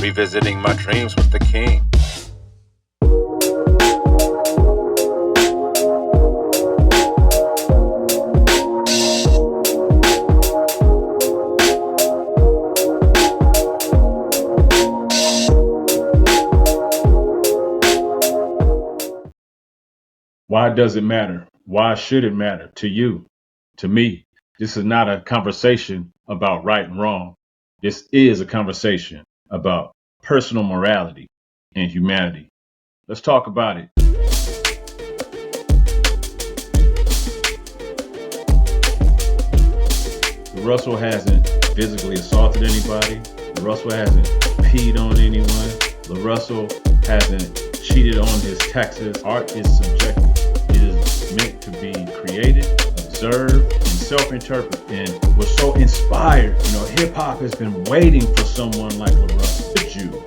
revisiting my dreams with the king. Why does it matter? Why should it matter to you, to me? This is not a conversation about right and wrong. This is a conversation about personal morality and humanity. Let's talk about it. LaRussell hasn't physically assaulted anybody. LaRussell hasn't peed on anyone. LaRussell hasn't cheated on his taxes. Art is subjective. It is meant to be created, observed, and self-interpreted. And we're so inspired. Hip hop has been waiting for someone like LaRussell.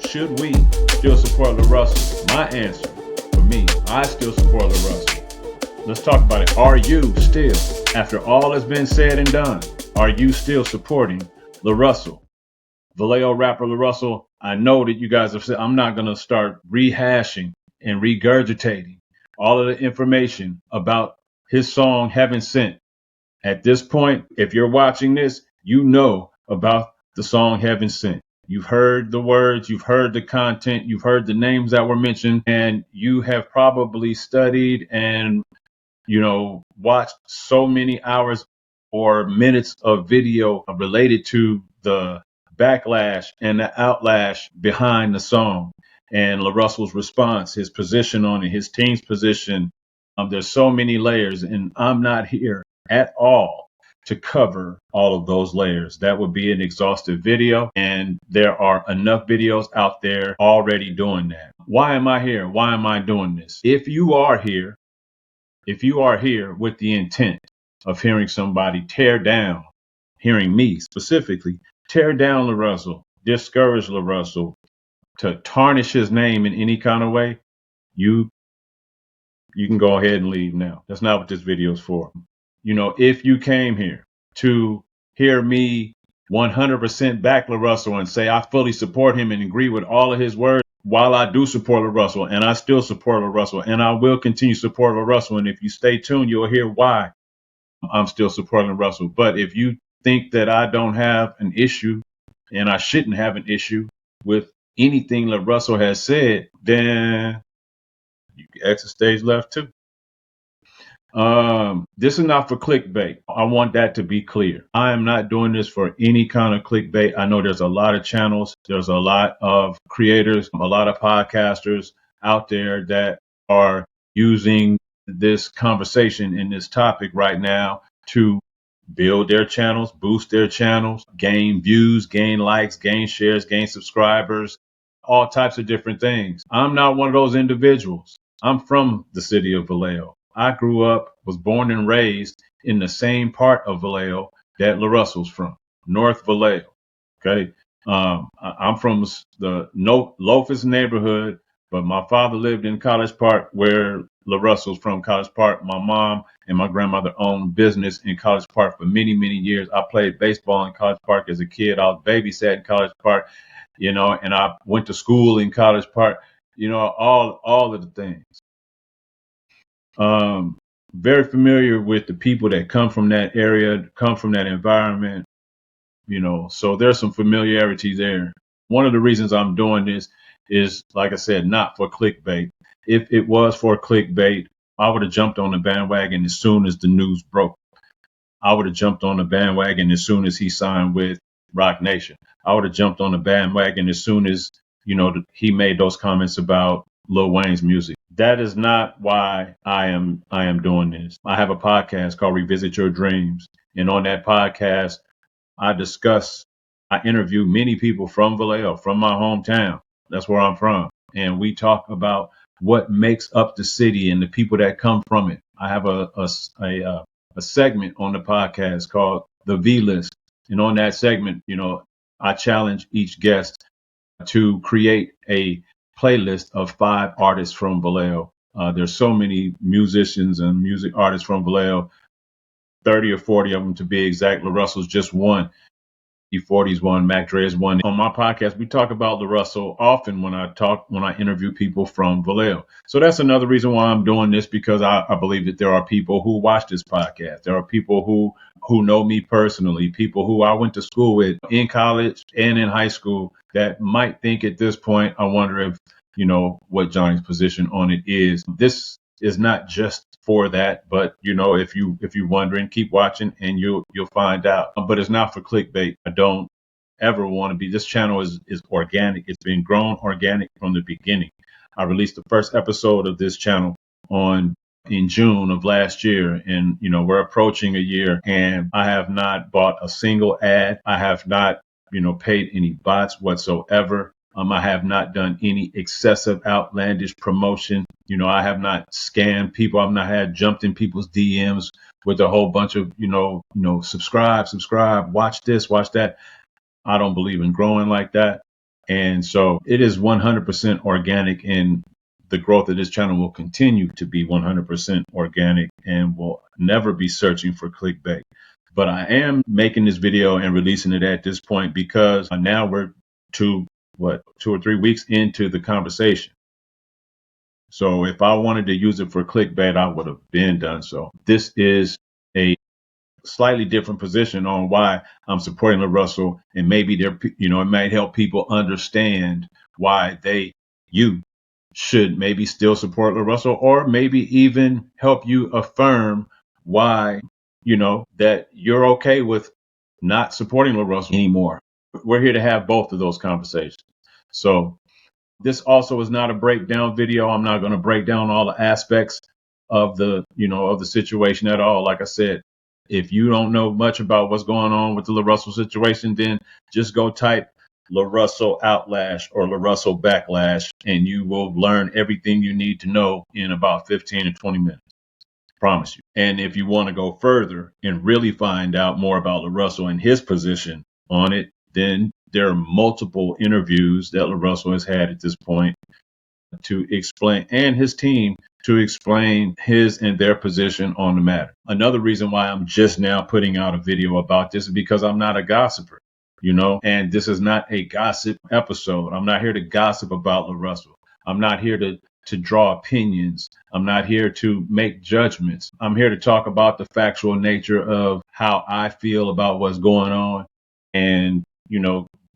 Should we still support LaRussell? My answer, for me, I still support LaRussell. Let's talk about it. Are you still, after all has been said and done, are you still supporting LaRussell? Vallejo rapper LaRussell, I know that you guys have said, I'm not going to start rehashing and regurgitating all of the information about his song Heaven Sent. At this point, if you're watching this, you know about the song Heaven Sent. You've heard the words, you've heard the content, you've heard the names that were mentioned, and you have probably studied and, watched so many hours or minutes of video related to the backlash and the outlash behind the song and LaRussell's response, his position on it, his team's position. There's so many layers, and I'm not here at all to cover all of those layers. That would be an exhaustive video, and there are enough videos out there already doing that. Why am I here? Why am I doing this? If you are here with the intent of hearing somebody tear down, hearing me specifically, tear down LaRussell, discourage LaRussell, to tarnish his name in any kind of way, you can go ahead and leave now. That's not what this video is for. If you came here to hear me 100% back LaRussell and say I fully support him and agree with all of his words, while I do support LaRussell, and I still support LaRussell, and I will continue to support LaRussell, and if you stay tuned, you'll hear why I'm still supporting LaRussell. But if you think that I don't have an issue, and I shouldn't have an issue with anything LaRussell has said, then you can exit stage left too. This is not for clickbait. I want that to be clear. I am not doing this for any kind of clickbait. I know there's a lot of channels, there's a lot of creators, a lot of podcasters out there that are using this conversation and this topic right now to build their channels, boost their channels, gain views, gain likes, gain shares, gain subscribers, all types of different things. I'm not one of those individuals. I'm from the city of Vallejo. I grew up, was born and raised in the same part of Vallejo that LaRussell's from, North Vallejo. Okay. I'm from the lowest neighborhood, but my father lived in College Park, where LaRussell's from, College Park. My mom and my grandmother owned business in College Park for many, many years. I played baseball in College Park as a kid. I was babysat in College Park, and I went to school in College Park, all of the things. Very familiar with the people that come from that area, come from that environment, so there's some familiarity there. One of the reasons I'm doing this is, like I said, not for clickbait. If it was for clickbait, I would have jumped on the bandwagon as soon as the news broke. I would have jumped on the bandwagon as soon as he signed with Roc Nation. I would have jumped on the bandwagon as soon as, he made those comments about Lil Wayne's music. That is not why I am doing this. I have a podcast called Revisit Your Dreams. And on that podcast, I interview many people from Vallejo, from my hometown. That's where I'm from. And we talk about what makes up the city and the people that come from it. I have a segment on the podcast called The V List. And on that segment, I challenge each guest to create a playlist of 5 artists from Vallejo. There's so many musicians and music artists from Vallejo, 30 or 40 of them to be exact. LaRussell's just one. E40's one, Mac Dre's one. On my podcast, we talk about LaRussell often when I interview people from Vallejo. So that's another reason why I'm doing this, because I believe that there are people who watch this podcast. There are people who know me personally, people who I went to school with in college and in high school that might think at this point, I wonder if, what Johnny's position on it is. This is not just for that, but if you're wondering, keep watching and you'll find out. But it's not for clickbait. I don't ever want to be. This channel is organic. It's been grown organic from the beginning. I released the first episode of this channel in June of last year, and we're approaching a year, and I have not bought a single ad. I have not paid any bots whatsoever. I have not done any excessive outlandish promotion. I have not scammed people. I've not had jumped in people's DMs with a whole bunch of, subscribe, watch this, watch that. I don't believe in growing like that. And so it is 100% organic, and the growth of this channel will continue to be 100% organic and will never be searching for clickbait. But I am making this video and releasing it at this point because now we're 2 or 3 weeks into the conversation. So if I wanted to use it for clickbait, I would have been done so. This is a slightly different position on why I'm supporting LaRussell, and maybe it might help people understand why you should maybe still support LaRussell, or maybe even help you affirm why, that you're okay with not supporting LaRussell anymore. We're here to have both of those conversations. So this also is not a breakdown video. I'm not going to break down all the aspects of the situation at all. Like I said, if you don't know much about what's going on with the LaRussell situation, then just go type LaRussell outlash or LaRussell backlash, and you will learn everything you need to know in about 15 to 20 minutes. Promise you. And if you want to go further and really find out more about LaRussell and his position on it, then there are multiple interviews that LaRussell has had at this point to explain, and his team to explain his and their position on the matter. Another reason why I'm just now putting out a video about this is because I'm not a gossiper, and this is not a gossip episode. I'm not here to gossip about LaRussell. I'm not here to draw opinions. I'm not here to make judgments. I'm here to talk about the factual nature of how I feel about what's going on, and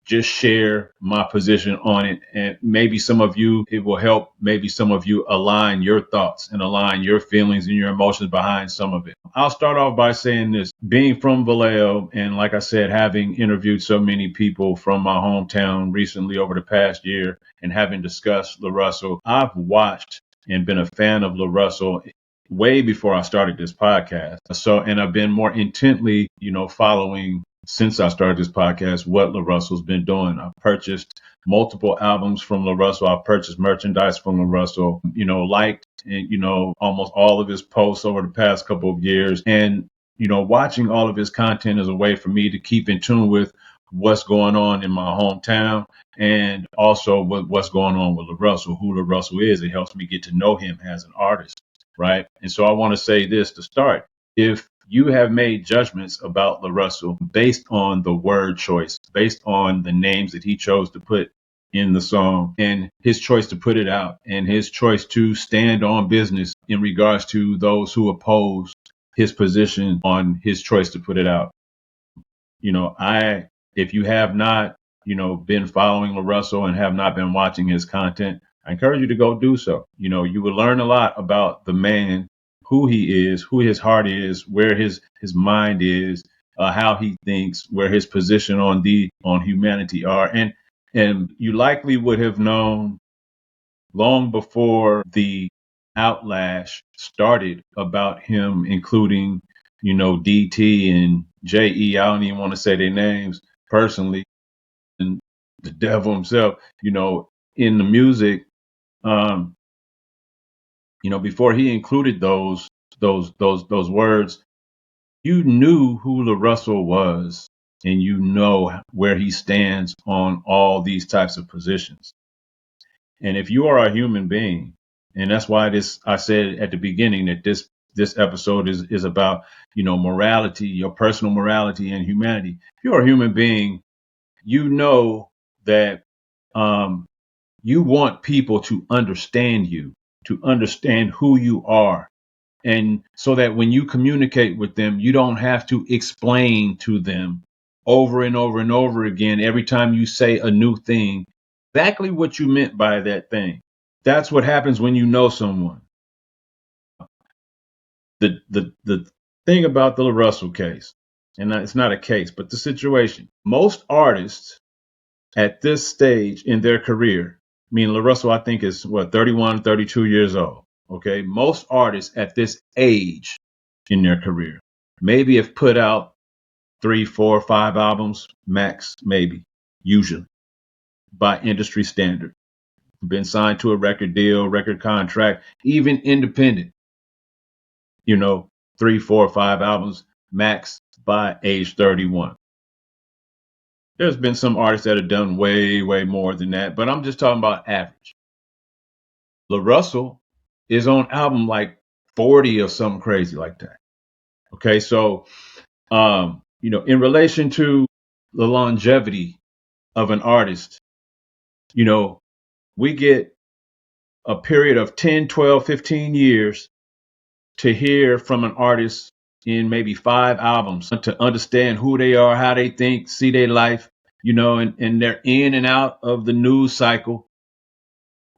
just share my position on it. And maybe some of you, it will help maybe some of you align your thoughts and align your feelings and your emotions behind some of it. I'll start off by saying this. Being from Vallejo, and like I said, having interviewed so many people from my hometown recently over the past year, and having discussed LaRussell, I've watched and been a fan of LaRussell way before I started this podcast. So, and I've been more intently, following since I started this podcast, what LaRussell's been doing. I've purchased multiple albums from LaRussell. I've purchased merchandise from LaRussell, liked, and, almost all of his posts over the past couple of years. And, watching all of his content is a way for me to keep in tune with what's going on in my hometown, and also what's going on with LaRussell, who LaRussell is. It helps me get to know him as an artist, right? And so I want to say this to start. If you have made judgments about LaRussell based on the word choice, based on the names that he chose to put in the song, and his choice to put it out, and his choice to stand on business in regards to those who oppose his position on his choice to put it out. If you have not, been following LaRussell and have not been watching his content, I encourage you to go do so. You will learn a lot about the man, who he is, who his heart is, where his mind is, how he thinks, where his position on humanity are. And you likely would have known long before the outlash started about him, including, DT and JE. I don't even want to say their names personally, and the devil himself, in the music, before he included those words, you knew who LaRussell was, and you know where he stands on all these types of positions. And if you are a human being, and that's why I said at the beginning that this this episode is about, morality, your personal morality and humanity. If you're a human being, you know that you want people to understand you, to understand who you are. And so that when you communicate with them, you don't have to explain to them over and over and over again every time you say a new thing exactly what you meant by that thing. That's what happens when you know someone. The thing about the LaRussell case, and it's not a case, but the situation. Most artists at this stage in their career, I mean, LaRussell, I think, is 31, 32 years old. Okay. Most artists at this age in their career maybe have put out 3, 4, 5 albums max, maybe, usually by industry standard. Been signed to a record deal, record contract, even independent, 3, 4, 5 albums max by age 31. There's been some artists that have done way, way more than that, but I'm just talking about average. LaRussell is on album like 40 or something crazy like that. Okay, so in relation to the longevity of an artist, we get a period of 10, 12, 15 years to hear from an artist in maybe 5 albums to understand who they are, how they think, see their life, and they're in and out of the news cycle,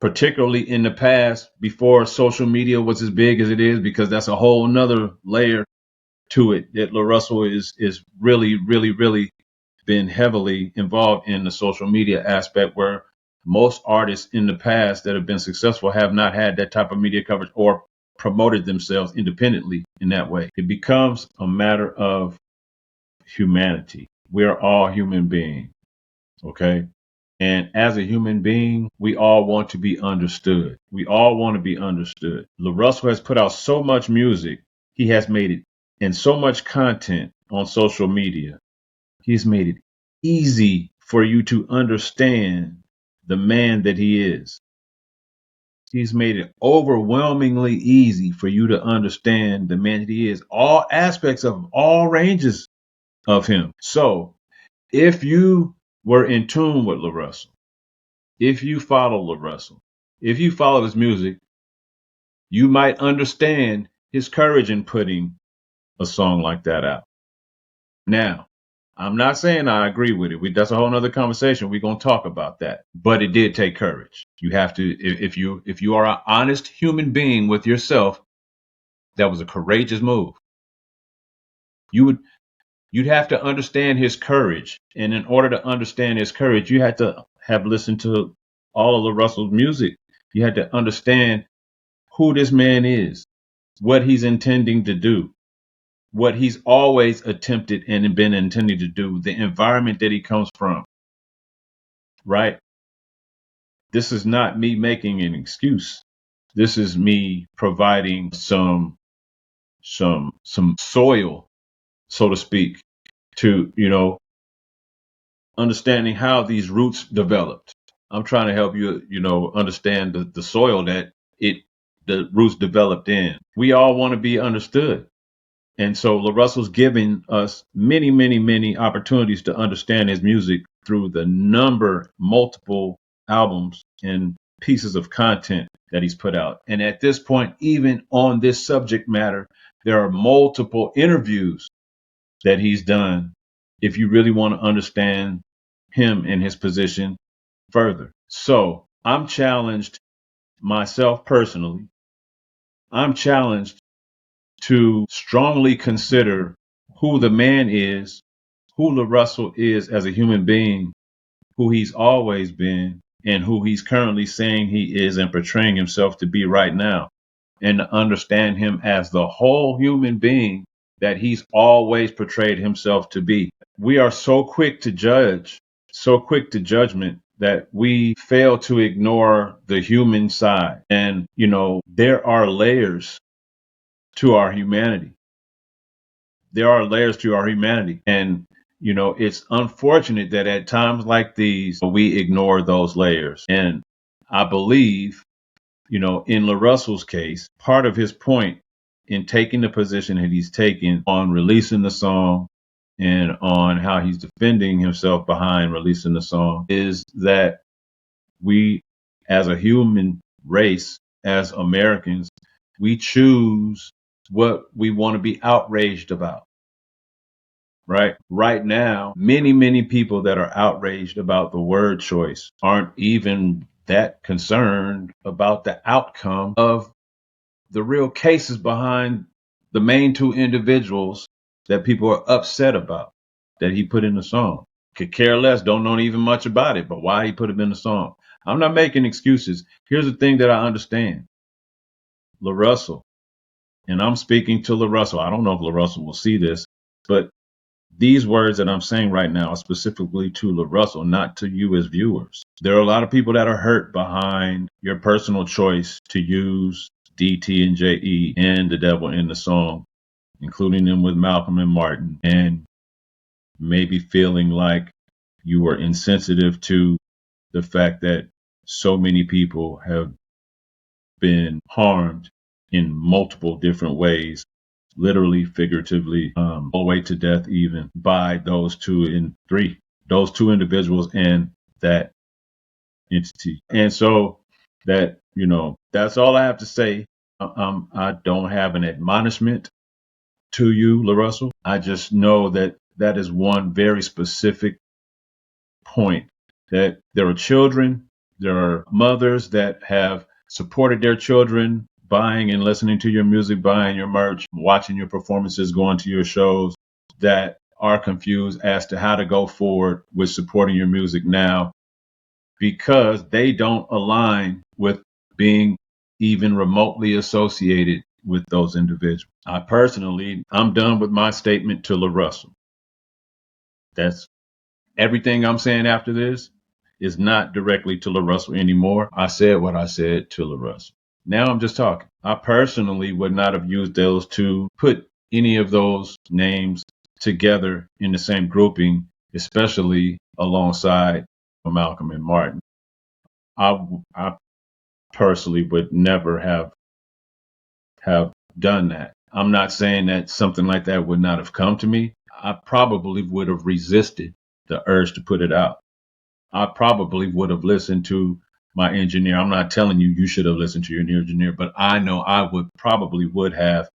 particularly in the past before social media was as big as it is, because that's a whole nother layer to it that LaRussell is really, really, really been heavily involved in the social media aspect, where most artists in the past that have been successful have not had that type of media coverage or promoted themselves independently in that way. It becomes a matter of humanity. We're all human beings. Okay. And as a human being, we all want to be understood. We all want to be understood. LaRussell has put out so much music. He has made it and so much content on social media. He's made it easy for you to understand the man that he is. He's made it overwhelmingly easy for you to understand the man that he is, all aspects of all ranges of him. So if you were in tune with LaRussell, if you follow LaRussell, if you follow his music, you might understand his courage in putting a song like that out. Now, I'm not saying I agree with it. That's a whole nother conversation. We're going to talk about that. But it did take courage. You have to, if you are an honest human being with yourself, that was a courageous move. You'd have to understand his courage. And in order to understand his courage, you had to have listened to all of LaRussell's music. You had to understand who this man is, what he's intending to do, what he's always attempted and been intending to do, the environment that he comes from, right? This is not me making an excuse. This is me providing some soil, so to speak, to, understanding how these roots developed. I'm trying to help you, understand the soil that the roots developed in. We all want to be understood. And so LaRussell's giving us many, many, many opportunities to understand his music through the multiple albums and pieces of content that he's put out. And at this point, even on this subject matter, there are multiple interviews that he's done if you really want to understand him and his position further. So I'm challenged myself personally. I'm challenged to strongly consider who the man is, who LaRussell is as a human being, who he's always been, and who he's currently saying he is and portraying himself to be right now, and to understand him as the whole human being that he's always portrayed himself to be. We are so quick to judge, so quick to judgment, that we fail to ignore the human side. And, there are layers to our humanity. There are layers to our humanity. And, it's unfortunate that at times like these, we ignore those layers. And I believe, in LaRussell's case, part of his point in taking the position that he's taken on releasing the song and on how he's defending himself behind releasing the song is that we, as a human race, as Americans, we choose what we want to be outraged about. Right now, many people that are outraged about the word choice aren't even that concerned about the outcome of the real cases behind the main two individuals that people are upset about that he put in the song. Could care less, don't know even much about it, but why he put him in the song. I'm not making excuses. Here's the thing that I understand. LaRussell, and I'm speaking to LaRussell. I don't know if LaRussell will see this, but these words that I'm saying right now are specifically to LaRussell, not to you as viewers. There are a lot of people that are hurt behind your personal choice to use DT and JE and the devil in the song, including them with Malcolm and Martin, and maybe feeling like you were insensitive to the fact that so many people have been harmed in multiple different ways, literally, figuratively, all the way to death, even by those those two individuals and that entity. And so that, that's all I have to say. I don't have an admonishment to you, LaRussell. I just know that that is one very specific point, that there are children, there are mothers that have supported their children buying and listening to your music, buying your merch, watching your performances, going to your shows, that are confused as to how to go forward with supporting your music now because they don't align with being even remotely associated with those individuals. I'm done with my statement to LaRussell. That's everything I'm saying after this is not directly to LaRussell anymore. I said what I said to LaRussell. Now I'm just talking. I personally would not have used those to put any of those names together in the same grouping, especially alongside Malcolm and Martin. I personally would never have done that. I'm not saying that something like that would not have come to me. I probably would have resisted the urge to put it out. I probably would have listened to my engineer. I'm not telling you you should have listened to your engineer, but I know I would have,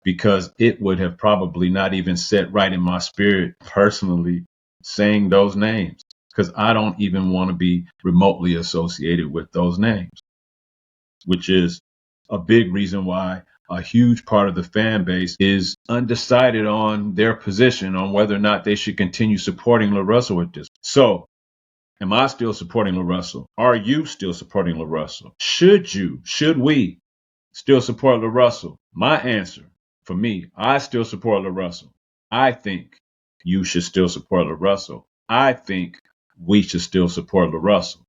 because it would have probably not even set right in my spirit personally saying those names, because I don't even want to be remotely associated with those names, which is a big reason why a huge part of the fan base is undecided on their position on whether or not they should continue supporting LaRussell with this. So, am I still supporting LaRussell? Are you still supporting LaRussell? Should we still support LaRussell? My answer, for me, I still support LaRussell. I think you should still support LaRussell. I think we should still support LaRussell.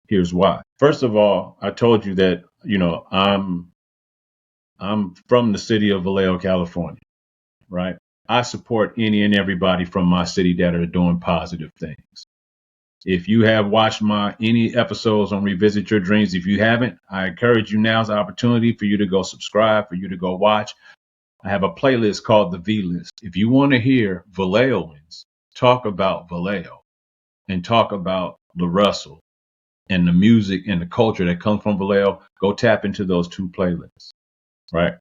Here's why. First of all, I told you that, I'm from the city of Vallejo, California, right? I support any and everybody from my city that are doing positive things. If you have watched any episodes on Revisit Your Dreams, if you haven't, I encourage you, now's the opportunity for you to go subscribe, for you to go watch. I have a playlist called the V List. If you want to hear Vallejoans talk about Vallejo and talk about LaRussell and the music and the culture that comes from Vallejo, go tap into those two playlists, right?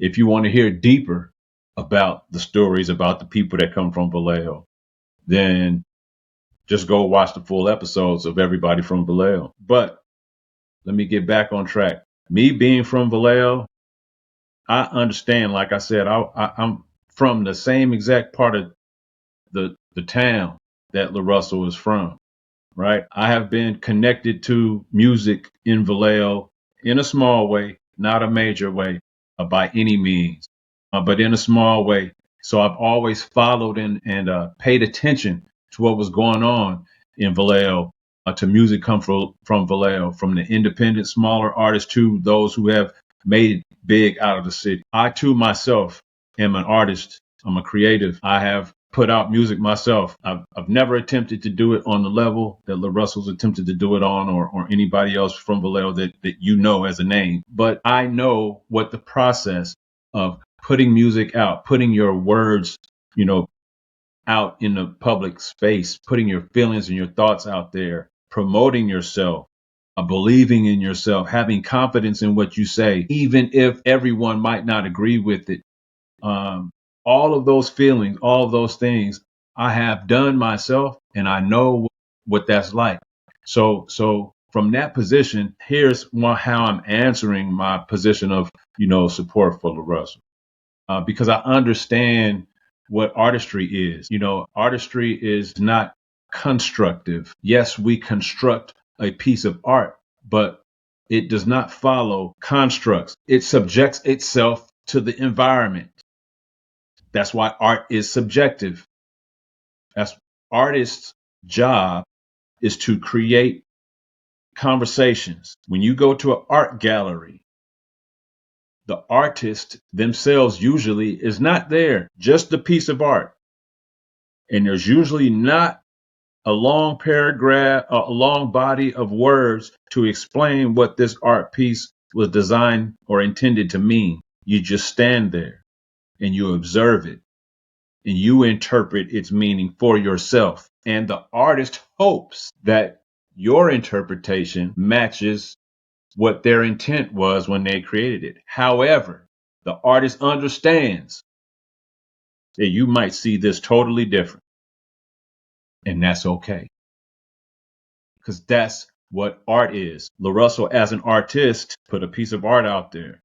If you want to hear deeper about the stories about the people that come from Vallejo, then just go watch the full episodes of everybody from Vallejo. But let me get back on track. Me being from Vallejo, I understand, like I said, I'm from the same exact part of the town that LaRussell is from, right? I have been connected to music in Vallejo in a small way, not a major way by any means, but in a small way. So I've always followed and paid attention to what was going on in Vallejo, to music come from Vallejo, from the independent, smaller artists to those who have made it big out of the city. I too myself am an artist. I'm a creative. I have put out music myself. I've never attempted to do it on the level that LaRussell's attempted to do it on, or anybody else from Vallejo that you know as a name. But I know what the process of putting music out, putting your words, out in the public space, putting your feelings and your thoughts out there, promoting yourself, believing in yourself, having confidence in what you say, even if everyone might not agree with it. All of those feelings, all of those things I have done myself, and I know what that's like. So from that position, here's how I'm answering my position of, support for LaRussell. Because I understand what artistry is. Artistry is not constructive. Yes, we construct a piece of art, but it does not follow constructs. It subjects itself to the environment. That's why art is subjective. That's artist's job is to create conversations. When you go to an art gallery, the artist themselves usually is not there, just a piece of art. And there's usually not a long paragraph, a long body of words to explain what this art piece was designed or intended to mean. You just stand there and you observe it and you interpret its meaning for yourself. And the artist hopes that your interpretation matches what their intent was when they created it. However, the artist understands that you might see this totally different. And that's okay. Because that's what art is. LaRussell, as an artist, put a piece of art out there.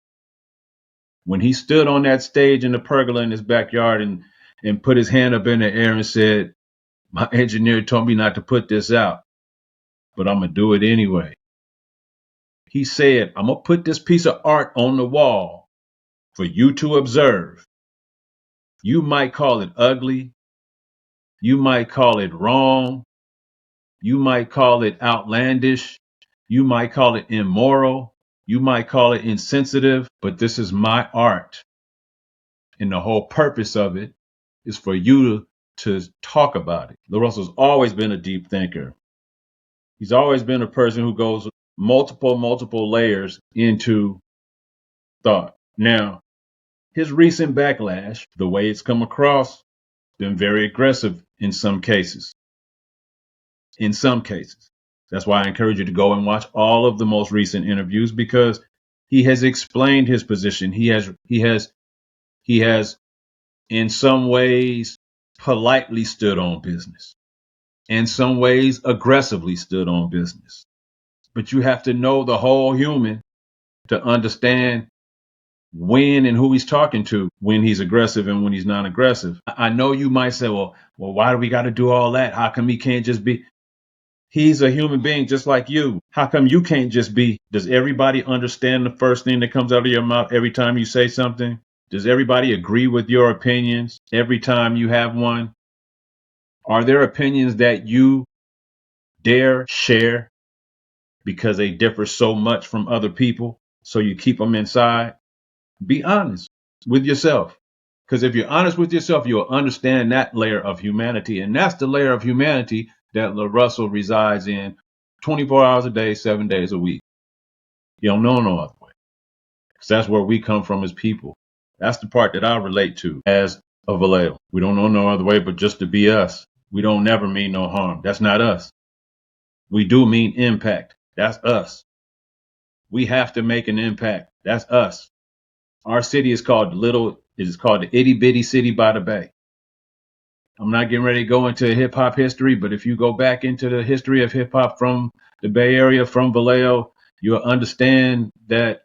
When he stood on that stage in the pergola in his backyard and put his hand up in the air and said, "My engineer told me not to put this out, but I'm going to do it anyway." He said, "I'm going to put this piece of art on the wall for you to observe. You might call it ugly. You might call it wrong. You might call it outlandish. You might call it immoral. You might call it insensitive, but this is my art. And the whole purpose of it is for you to talk about it." LaRussell's always been a deep thinker. He's always been a person who goes multiple layers into thought. Now, his recent backlash, the way it's come across, been very aggressive in some cases. In some cases. That's why I encourage you to go and watch all of the most recent interviews, because he has explained his position. He has in some ways politely stood on business. In some ways aggressively stood on business. But you have to know the whole human to understand when and who he's talking to, when he's aggressive and when he's not aggressive. I know you might say, well, why do we got to do all that? How come he can't just be? He's a human being just like you. How come you can't just be? Does everybody understand the first thing that comes out of your mouth every time you say something? Does everybody agree with your opinions every time you have one? Are there opinions that you dare share because they differ so much from other people, so you keep them inside? Be honest with yourself. Because if you're honest with yourself, you'll understand that layer of humanity. And that's the layer of humanity that LaRussell resides in 24 hours a day, 7 days a week. You don't know no other way. Because that's where we come from as people. That's the part that I relate to as a Vallejo. We don't know no other way but just to be us. We don't never mean no harm. That's not us. We do mean impact. That's us. We have to make an impact. That's us. Our city is called the itty bitty city by the bay. I'm not getting ready to go into hip hop history, but if you go back into the history of hip hop from the Bay Area, from Vallejo, you'll understand that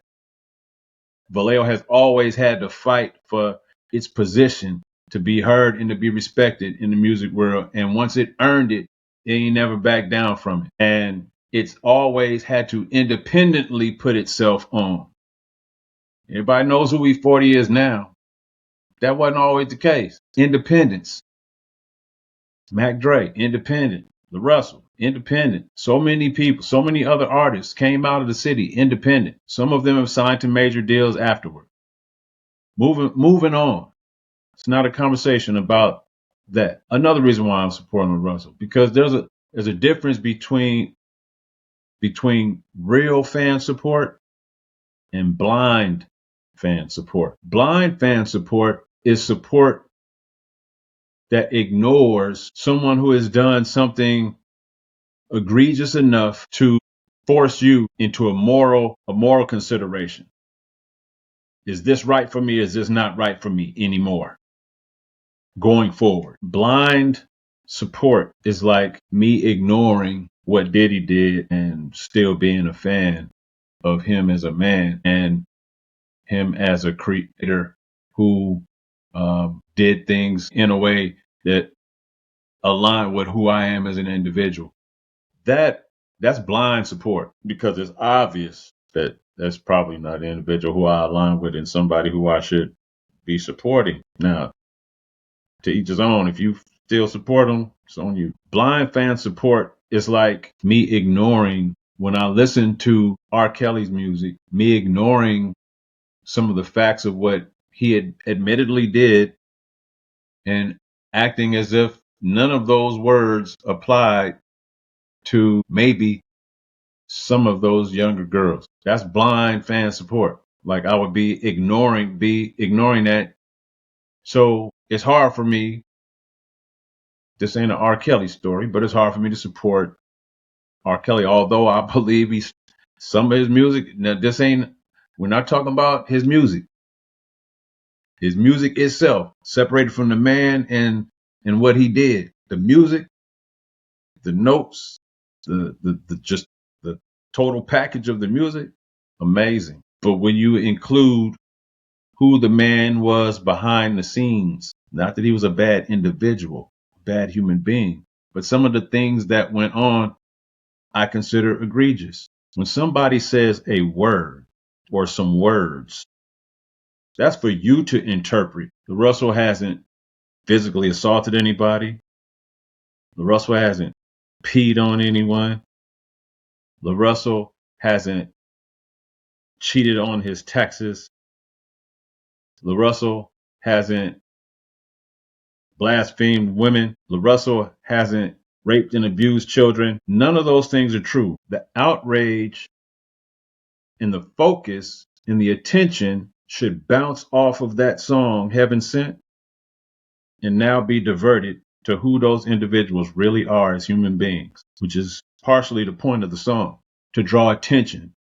Vallejo has always had to fight for its position to be heard and to be respected in the music world. And once it earned it, it ain't never backed down from it. And it's always had to independently put itself on. Everybody knows who E40 is now. That wasn't always the case. Independence. Mac Dre, independent. LaRussell, independent. So many people, so many other artists came out of the city independent. Some of them have signed to major deals afterward. Moving on. It's not a conversation about that. Another reason why I'm supporting LaRussell, because there's a difference between real fan support and blind fan support. Blind fan support is support that ignores someone who has done something egregious enough to force you into a moral consideration. Is this right for me? Is this not right for me anymore? Going forward, blind support is like me ignoring what Diddy did and still being a fan of him as a man and him as a creator who did things in a way that aligned with who I am as an individual. That's blind support, because it's obvious that that's probably not an individual who I align with and somebody who I should be supporting. Now, to each his own. If you still support them, it's on you. Blind fan support is like me ignoring, when I listen to R. Kelly's music, me ignoring some of the facts of what he had admittedly did and acting as if none of those words applied to maybe some of those younger girls. That's blind fan support. Like I would be ignoring that. So it's hard for me. This ain't an R. Kelly story, but it's hard for me to support R. Kelly, although I believe he's some of his music. Now, we're not talking about his music. His music itself, separated from the man and what he did. The music, the notes, the just the total package of the music, amazing. But when you include who the man was behind the scenes, not that he was a bad individual, bad human being, but some of the things that went on, I consider egregious. When somebody says a word or some words, that's for you to interpret. LaRussell hasn't physically assaulted anybody. LaRussell hasn't peed on anyone. LaRussell hasn't cheated on his taxes. LaRussell hasn't blasphemed women. LaRussell hasn't raped and abused children. None of those things are true. The outrage and the focus and the attention should bounce off of that song, Heaven Sent, and now be diverted to who those individuals really are as human beings, which is partially the point of the song, to draw attention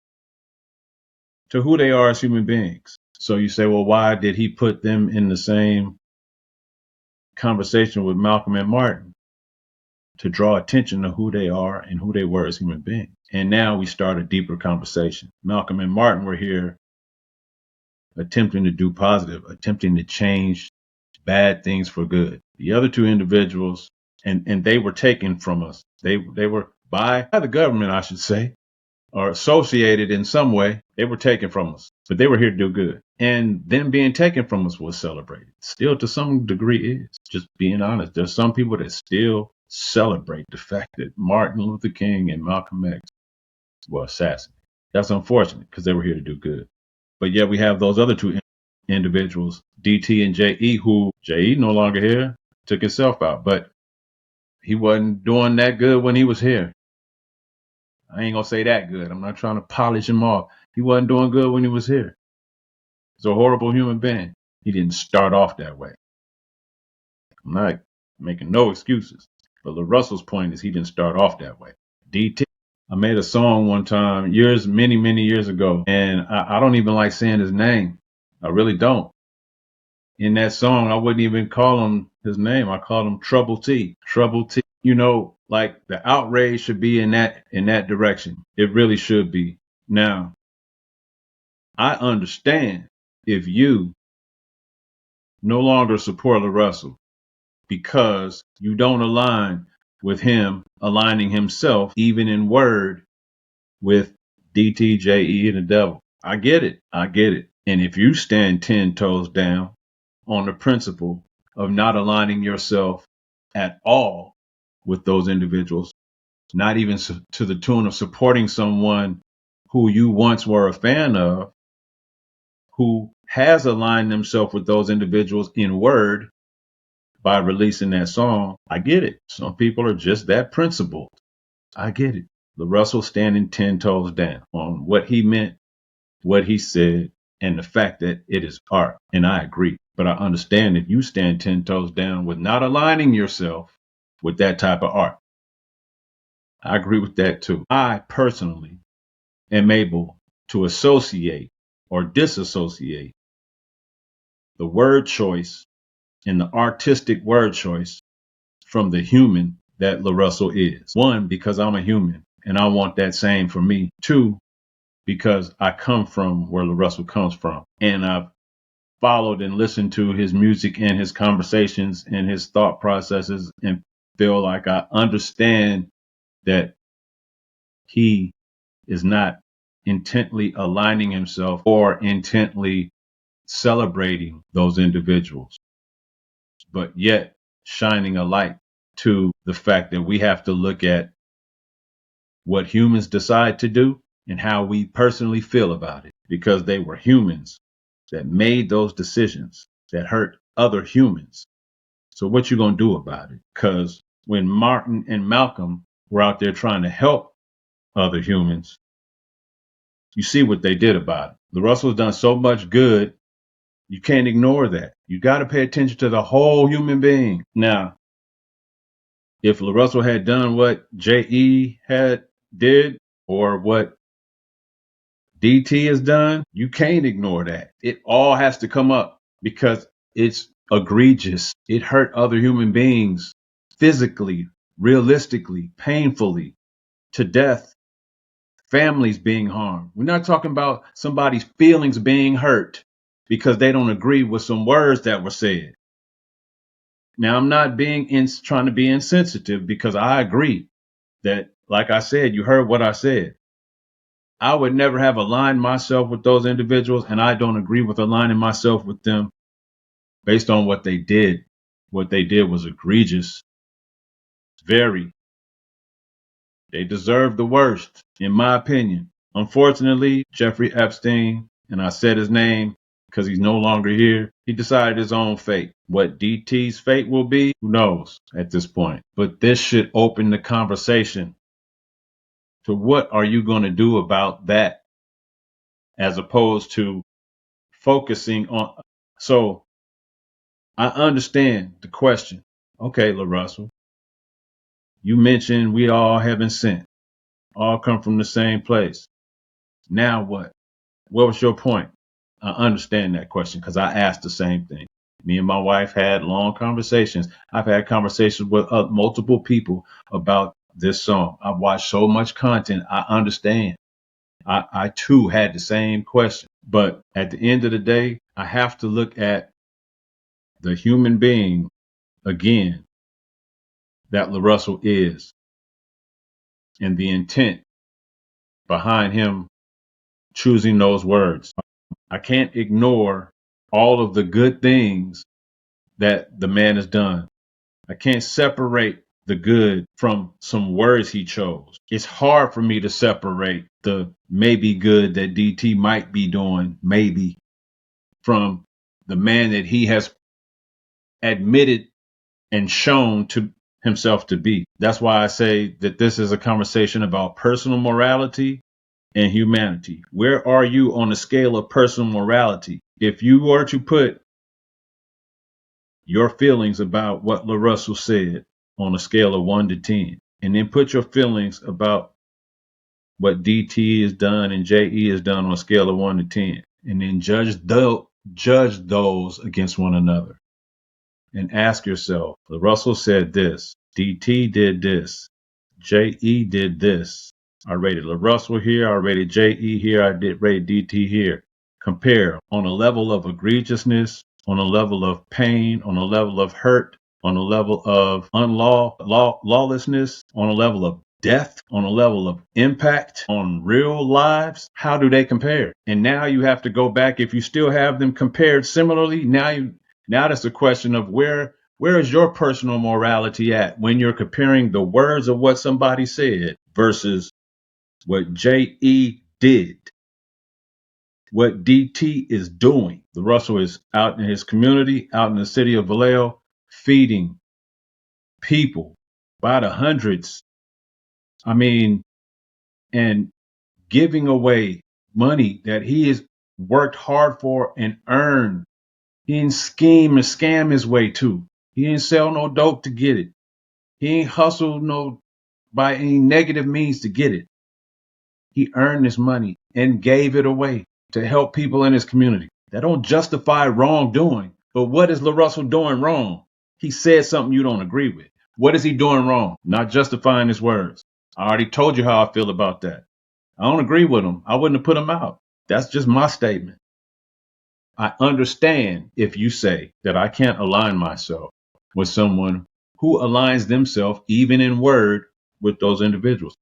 to who they are as human beings. So you say, well, why did he put them in the same conversation with Malcolm and Martin? To draw attention to who they are and who they were as human beings. And now we start a deeper conversation. Malcolm and Martin were here attempting to do positive, attempting to change bad things for good. The other two individuals, and they were taken from us. They were by the government, I should say, or associated in some way. They were taken from us, but they were here to do good. And them being taken from us was celebrated. Still, to some degree, is. Just being honest. There's some people that still celebrate the fact that Martin Luther King and Malcolm X were assassinated. That's unfortunate because they were here to do good. But yet we have those other two individuals, DT and JE, who JE no longer here, took himself out, but he wasn't doing that good when he was here. I ain't gonna say that good. I'm not trying to polish him off. He wasn't doing good when he was here. He's a horrible human being. He didn't start off that way. I'm not making no excuses. But LaRussell's point is he didn't start off that way. DT, I made a song one time, many years ago, and I don't even like saying his name. I really don't. In that song, I wouldn't even call him his name. I called him Trouble T. Trouble T. Like the outrage should be in that direction. It really should be. Now, I understand if you no longer support LaRussell because you don't align with him aligning himself, even in word, with DTJE and the devil. I get it. And if you stand 10 toes down on the principle of not aligning yourself at all with those individuals, not even to the tune of supporting someone who you once were a fan of, who has aligned themselves with those individuals in word, by releasing that song. I get it. Some people are just that principled. I get it. LaRussell standing 10 toes down on what he meant, what he said, and the fact that it is art. And I agree. But I understand that you stand 10 toes down with not aligning yourself with that type of art. I agree with that too. I personally am able to associate or disassociate the word choice and the artistic word choice from the human that LaRussell is. One, because I'm a human and I want that same for me. Two, because I come from where LaRussell comes from. And I've followed and listened to his music and his conversations and his thought processes and feel like I understand that he is not intently aligning himself or intently celebrating those individuals, but yet shining a light to the fact that we have to look at what humans decide to do and how we personally feel about it, because they were humans that made those decisions that hurt other humans. So what you gonna do about it? Because when Martin and Malcolm were out there trying to help other humans, you see what they did about it. LaRussell's done so much good, you can't ignore that. You got to pay attention to the whole human being. Now, if LaRussell had done what J.E. did or what DT has done, you can't ignore that. It all has to come up because it's egregious. It hurt other human beings physically, realistically, painfully, to death. Families being harmed. We're not talking about somebody's feelings being hurt because they don't agree with some words that were said. Now, I'm not trying to be insensitive, because I agree that, like I said, you heard what I said. I would never have aligned myself with those individuals, and I don't agree with aligning myself with them based on what they did. What they did was egregious. Very. They deserve the worst, in my opinion. Unfortunately, Jeffrey Epstein, and I said his name because he's no longer here, he decided his own fate. What DT's fate will be, who knows at this point. But this should open the conversation to what are you going to do about that, as opposed to focusing on. So I understand the question. Okay, LaRussell, you mentioned we all heaven sent, all come from the same place. Now what? What was your point? I understand that question because I asked the same thing. Me and my wife had long conversations. I've had conversations with multiple people about this song. I've watched so much content. I understand. I too had the same question. But at the end of the day, I have to look at the human being again that LaRussell is, and the intent behind him choosing those words. I can't ignore all of the good things that the man has done. I can't separate the good from some words he chose. It's hard for me to separate the maybe good that DT might be doing, maybe, from the man that he has admitted and shown to himself to be. That's why I say that this is a conversation about personal morality and humanity. Where are you on the scale of personal morality? If you were to put your feelings about what LaRussell said on a scale of 1 to 10, and then put your feelings about what DT has done and JE has done on a scale of 1 to 10, and then judge those against one another, and ask yourself, LaRussell said this, DT did this, JE did this. I rated LaRussell here, I rated JE here, I did rate DT here. Compare on a level of egregiousness, on a level of pain, on a level of hurt, on a level of lawlessness, on a level of death, on a level of impact on real lives. How do they compare? And now you have to go back. If you still have them compared similarly, now that's a question of where is your personal morality at when you're comparing the words of what somebody said versus what J.E. did, what DT is doing. LaRussell is out in his community, out in the city of Vallejo, feeding people by the hundreds. I mean, and giving away money that he has worked hard for and earned. He didn't scheme and scam his way to. He didn't sell no dope to get it. He ain't hustled no by any negative means to get it. He earned his money and gave it away to help people in his community. That don't justify wrongdoing. But what is LaRussell doing wrong? He said something you don't agree with. What is he doing wrong? Not justifying his words. I already told you how I feel about that. I don't agree with him. I wouldn't have put him out. That's just my statement. I understand if you say that I can't align myself with someone who aligns themselves, even in word, with those individuals.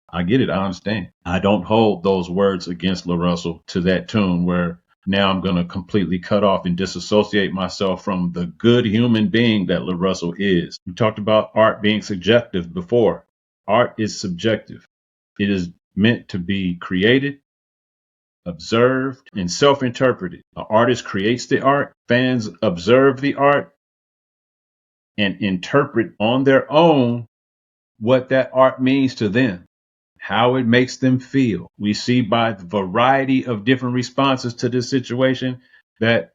I get it. I understand. I don't hold those words against LaRussell to that tune where now I'm going to completely cut off and disassociate myself from the good human being that LaRussell is. We talked about art being subjective before. Art is subjective. It is meant to be created, observed, and self-interpreted. An artist creates the art, fans observe the art, and interpret on their own what that art means to them, how it makes them feel. We see by the variety of different responses to this situation that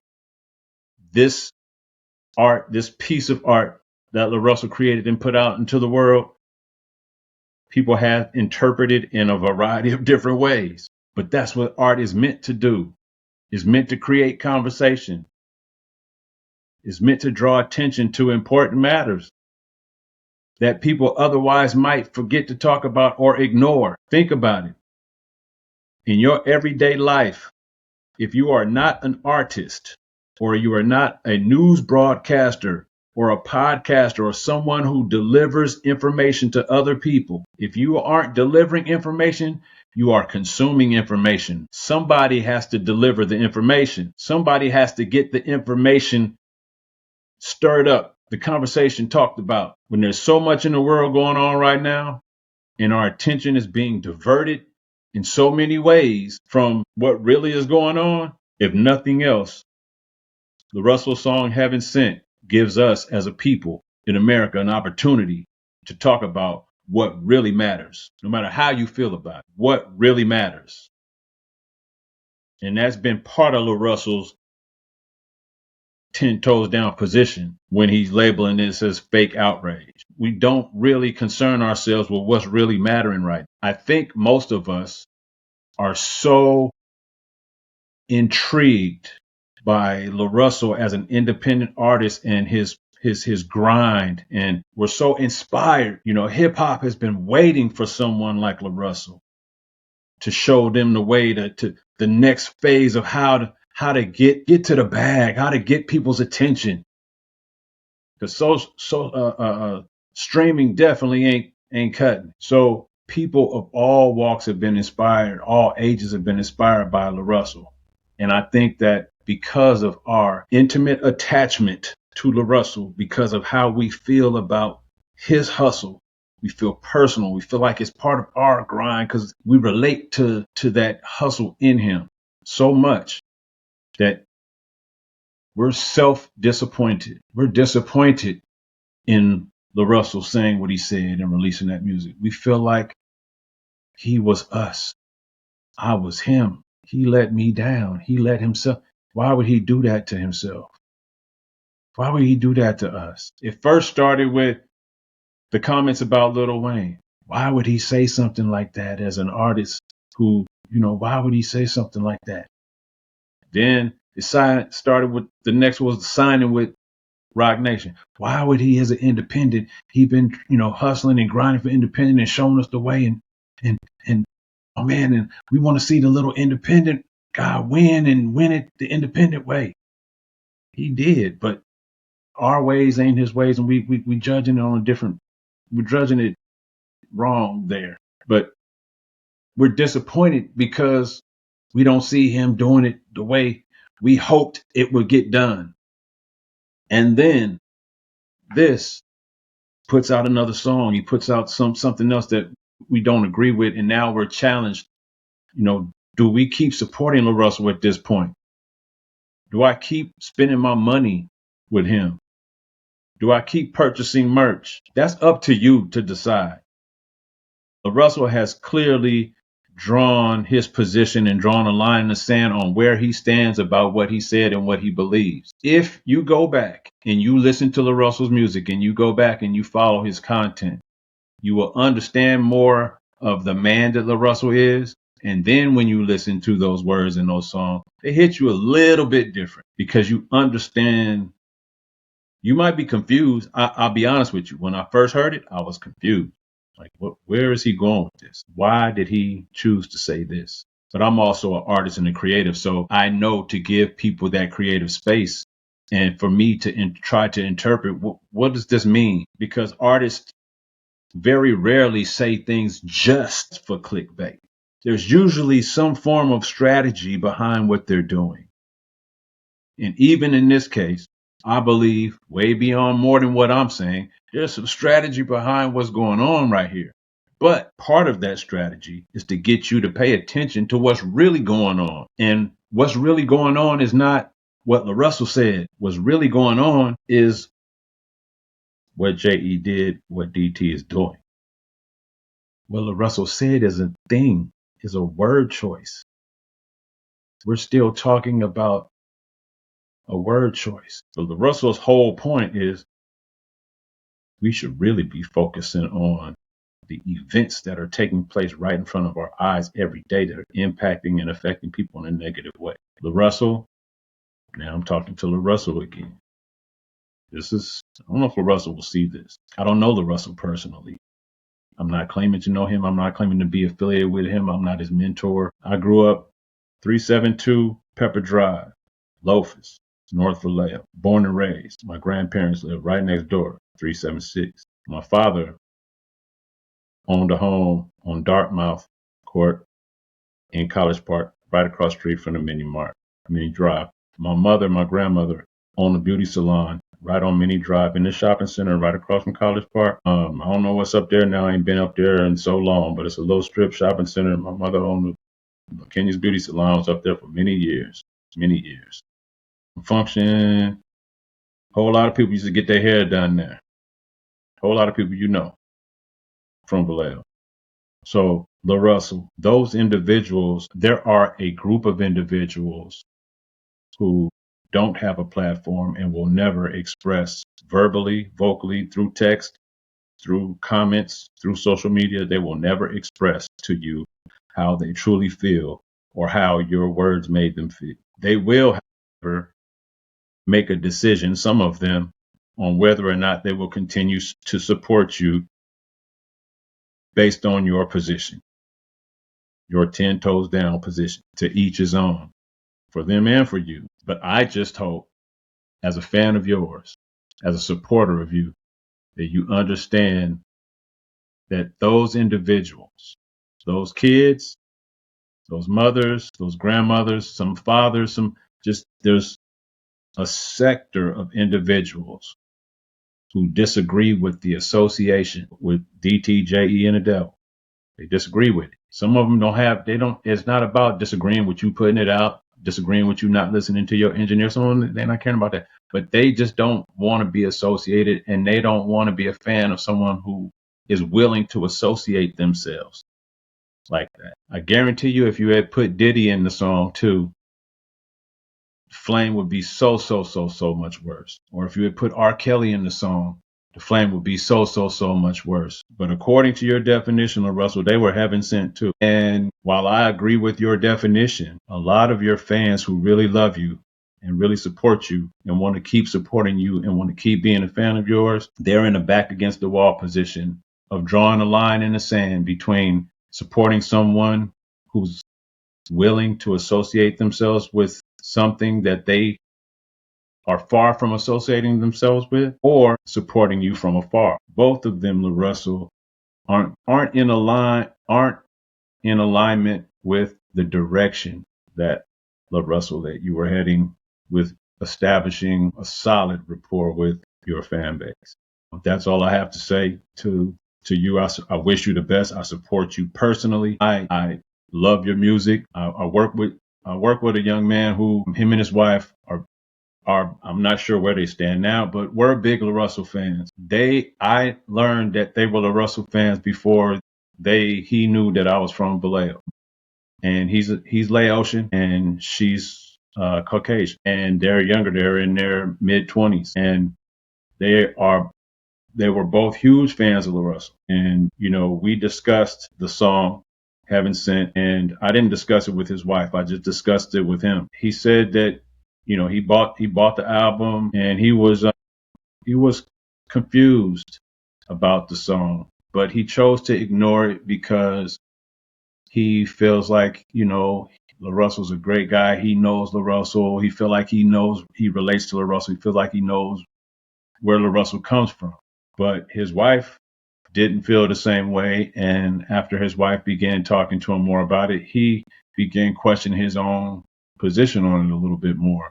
this art, this piece of art that LaRussell created and put out into the world, people have interpreted in a variety of different ways. But that's what art is meant to do. It's meant to create conversation. It's meant to draw attention to important matters that people otherwise might forget to talk about or ignore. Think about it. In your everyday life, if you are not an artist, or you are not a news broadcaster, or a podcaster, or someone who delivers information to other people, if you aren't delivering information, you are consuming information. Somebody has to deliver the information. Somebody has to get the information stirred up, the conversation talked about. When there's so much in the world going on right now, and our attention is being diverted in so many ways from what really is going on, if nothing else, the Russell song Heaven Sent gives us as a people in America an opportunity to talk about what really matters, no matter how you feel about it, what really matters. And that's been part of LaRussell's 10 toes down position when he's labeling this as fake outrage. We don't really concern ourselves with what's really mattering right now. I think most of us are so intrigued by LaRussell as an independent artist and his grind, and we're so inspired. You know, hip hop has been waiting for someone like LaRussell to show them the way to the next phase of how to get to the bag, how to get people's attention. Because streaming definitely ain't cutting. So people of all walks have been inspired, all ages have been inspired by LaRussell. And I think that because of our intimate attachment to LaRussell, because of how we feel about his hustle, we feel personal. We feel like it's part of our grind because we relate to that hustle in him so much that we're self-disappointed. We're disappointed in LaRussell saying what he said and releasing that music. We feel like he was us. I was him. He let me down. He let himself. Why would he do that to himself? Why would he do that to us? It first started with the comments about Lil Wayne. Why would he say something like that as an artist who, why would he say something like that? Then it started with the next was signing with Rock Nation. Why would he, as an independent, he been, hustling and grinding for independent and showing us the way and oh man, and we want to see the little independent guy win and win it the independent way. He did, but our ways ain't his ways, and we judging it on a different, we're judging it wrong there. But we're disappointed because we don't see him doing it the way we hoped it would get done. And then this puts out another song. He puts out something else that we don't agree with, and now we're challenged. Do we keep supporting LaRussell at this point? Do I keep spending my money with him? Do I keep purchasing merch? That's up to you to decide. LaRussell has clearly drawn his position and drawn a line in the sand on where he stands about what he said and what he believes. If you go back and you listen to LaRussell's music and you go back and you follow his content, you will understand more of the man that LaRussell is. And then when you listen to those words in those songs, they hit you a little bit different because you understand. You might be confused. I'll be honest with you. When I first heard it, I was confused. Like, where is he going with this? Why did he choose to say this? But I'm also an artist and a creative, so I know to give people that creative space and for me to try to interpret what does this mean? Because artists very rarely say things just for clickbait. There's usually some form of strategy behind what they're doing. And even in this case, I believe way beyond more than what I'm saying, there's some strategy behind what's going on right here. But part of that strategy is to get you to pay attention to what's really going on. And what's really going on is not what LaRussell said. What's really going on is what JE did, what DT is doing. What LaRussell said is a thing, is a word choice. We're still talking about a word choice. But LaRussell's whole point is we should really be focusing on the events that are taking place right in front of our eyes every day that are impacting and affecting people in a negative way. LaRussell, now I'm talking to LaRussell again. I don't know if LaRussell will see this. I don't know LaRussell personally. I'm not claiming to know him. I'm not claiming to be affiliated with him. I'm not his mentor. I grew up 372 Pepper Drive, Lofus, North Vallejo, born and raised. My grandparents lived right next door, 376. My father owned a home on Dartmouth Court in College Park, right across the street from the Mini Drive. My mother, my grandmother, owned a beauty salon right on Mini Drive in the shopping center right across from College Park. I don't know what's up there now. I ain't been up there in so long, but it's a little strip shopping center. My mother owned Kenya's Beauty Salon. Was up there for many years. Function. A whole lot of people used to get their hair done there. A whole lot of people from Vallejo. So, LaRussell, those individuals, there are a group of individuals who don't have a platform and will never express verbally, vocally, through text, through comments, through social media. They will never express to you how they truly feel or how your words made them feel. They will, however, make a decision, some of them, on whether or not they will continue to support you based on your position, your 10 toes down position. To each his own, for them and for you. But I just hope, as a fan of yours, as a supporter of you, that you understand that those individuals, those kids, those mothers, those grandmothers, some fathers, there's a sector of individuals who disagree with the association with DTJE and the devil. They disagree with it. Some of them it's not about disagreeing with you putting it out, disagreeing with you not listening to your engineer. Some of them, they're not caring about that. But they just don't want to be associated, and they don't want to be a fan of someone who is willing to associate themselves like that. I guarantee you, if you had put Diddy in the song too, flame would be so much worse. Or if you had put R. Kelly in the song, the flame would be so much worse. But according to your definition, LaRussell, they were heaven sent too. And while I agree with your definition, a lot of your fans who really love you and really support you and want to keep supporting you and want to keep being a fan of yours, they're in a back against the wall position of drawing a line in the sand between supporting someone who's willing to associate themselves with something that they are far from associating themselves with, or supporting you from afar. Both of them, LaRussell, aren't in alignment with the direction that LaRussell, that you were heading with, establishing a solid rapport with your fan base. That's all I have to say to you. I wish you the best. I support you personally. I love your music. I work with a young man who, him and his wife are I'm not sure where they stand now, but we're big LaRussell fans. I learned that they were LaRussell fans before he knew that I was from Vallejo. And he's Laotian and she's Caucasian, and they're younger. They're in their mid-20s, and they are they were both huge fans of LaRussell. And we discussed the song Heaven Sent, and I didn't discuss it with his wife. I just discussed it with him. He said that he bought the album, and he was confused about the song, but he chose to ignore it because he feels like, LaRussell's a great guy. He knows LaRussell. He feel like he relates to LaRussell. He feels like he knows where LaRussell comes from. But his wife didn't feel the same way. And after his wife began talking to him more about it, he began questioning his own position on it a little bit more.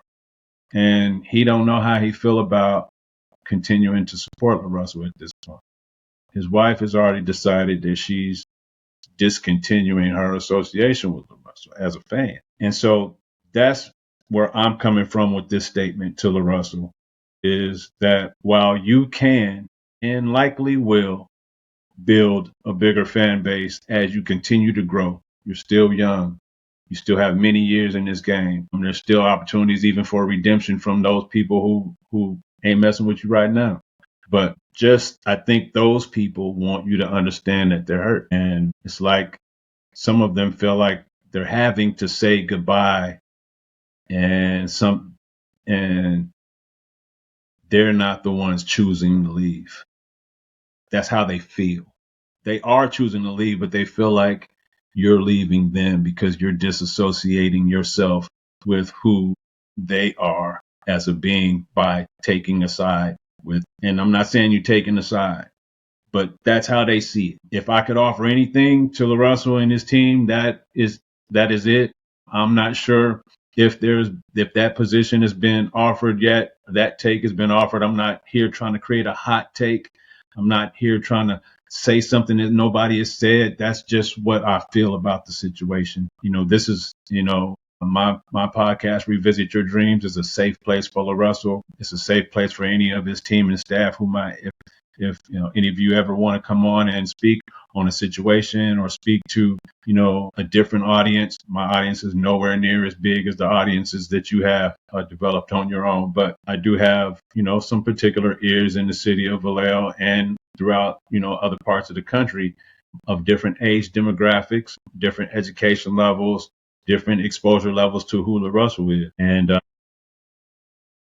And he don't know how he feel about continuing to support LaRussell at this point. His wife has already decided that she's discontinuing her association with LaRussell as a fan. And so that's where I'm coming from with this statement to LaRussell, is that while you can and likely will build a bigger fan base as you continue to grow, you're still young. You still have many years in this game. And there's still opportunities even for redemption from those people who ain't messing with you right now. But I think those people want you to understand that they're hurt. And it's like some of them feel like they're having to say goodbye, and they're not the ones choosing to leave. That's how they feel. They are choosing to leave, but they feel like you're leaving them because you're disassociating yourself with who they are as a being by taking a side with. And I'm not saying you're taking a side, but that's how they see it. If I could offer anything to LaRussell and his team, that is it. I'm not sure if that position has been offered yet. That take has been offered. I'm not here trying to create a hot take. I'm not here trying to say something that nobody has said. That's just what I feel about the situation. This is, my podcast, Revisit Your Dreams, is a safe place for LaRussell. It's a safe place for any of his team and staff who might, if any of you ever want to come on and speak on a situation or speak to a different audience. My audience is nowhere near as big as the audiences that you have developed on your own, but I do have some particular ears in the city of Vallejo and throughout other parts of the country, of different age demographics, different education levels, different exposure levels to who LaRussell is. And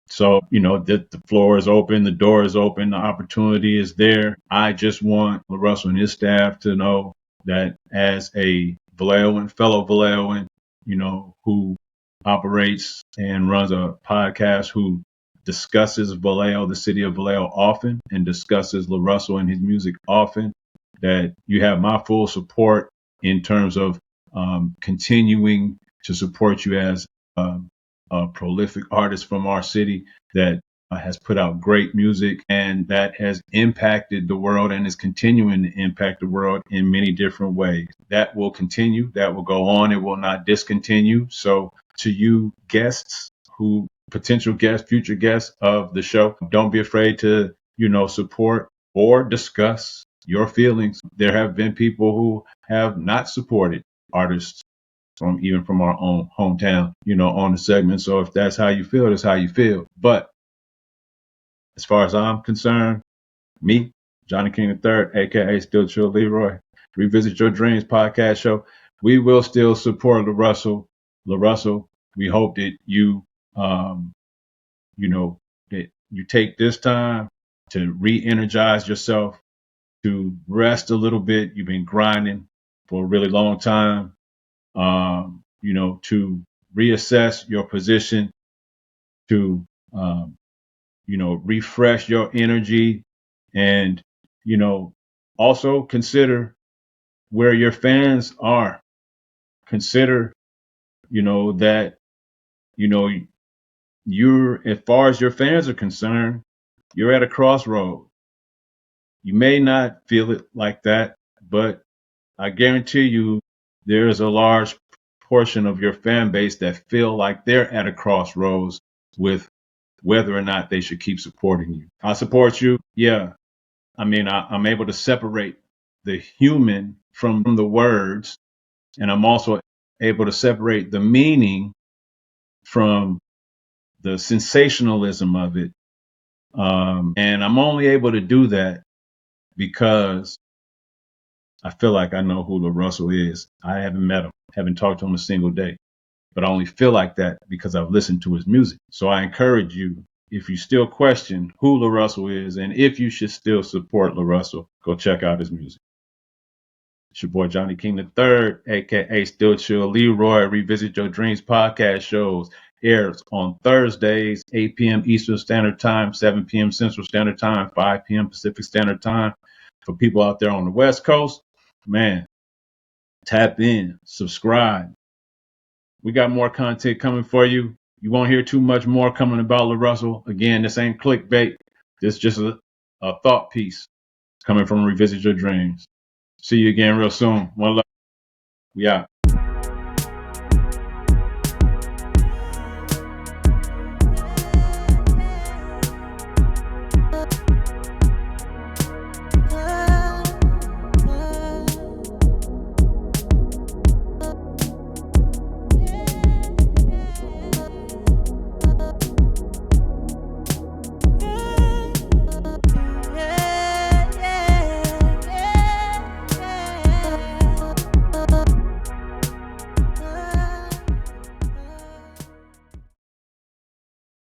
so, the floor is open, the door is open, the opportunity is there. I just want LaRussell and his staff to know that as a Vallejoan, fellow Vallejoan, who operates and runs a podcast, who discusses Vallejo, the city of Vallejo, often, and discusses LaRussell and his music often, that you have my full support in terms of continuing to support you as a prolific artist from our city that has put out great music and that has impacted the world and is continuing to impact the world in many different ways. That will continue. That will go on. It will not discontinue. So to you guests, potential guests, future guests of the show, don't be afraid to, support or discuss your feelings. There have been people who have not supported artists from our own hometown, on the segment. So if that's how you feel, that's how you feel. But as far as I'm concerned, me, Johnnie King III, aka Still Chill Leroy, Revisit Your Dreams podcast show, we will still support LaRussell. LaRussell, we hope that that you take this time to re-energize yourself, to rest a little bit. You've been grinding for a really long time. To reassess your position, to, refresh your energy, and, also consider where your fans are. Consider, that, as far as your fans are concerned, you're at a crossroad. You may not feel it like that, but I guarantee you there's a large portion of your fan base that feel like they're at a crossroads with whether or not they should keep supporting you. I support you. Yeah. I mean, I'm able to separate the human from the words, and I'm also able to separate the meaning from the sensationalism of it. And I'm only able to do that because I feel like I know who LaRussell is. I haven't met him, haven't talked to him a single day, but I only feel like that because I've listened to his music. So I encourage you, if you still question who LaRussell is and if you should still support LaRussell, go check out his music. It's your boy Johnnie King III, aka Still Chill Leroy. Revisit Your Dreams podcast shows airs on Thursdays, 8 p.m. Eastern Standard Time, 7 p.m. Central Standard Time, 5 p.m. Pacific Standard Time. For people out there on the West Coast, man, tap in, subscribe. We got more content coming for you. You won't hear too much more coming about LaRussell. Again, this ain't clickbait. This is just a thought piece coming from Revisit Your Dreams. See you again real soon. One love. We out.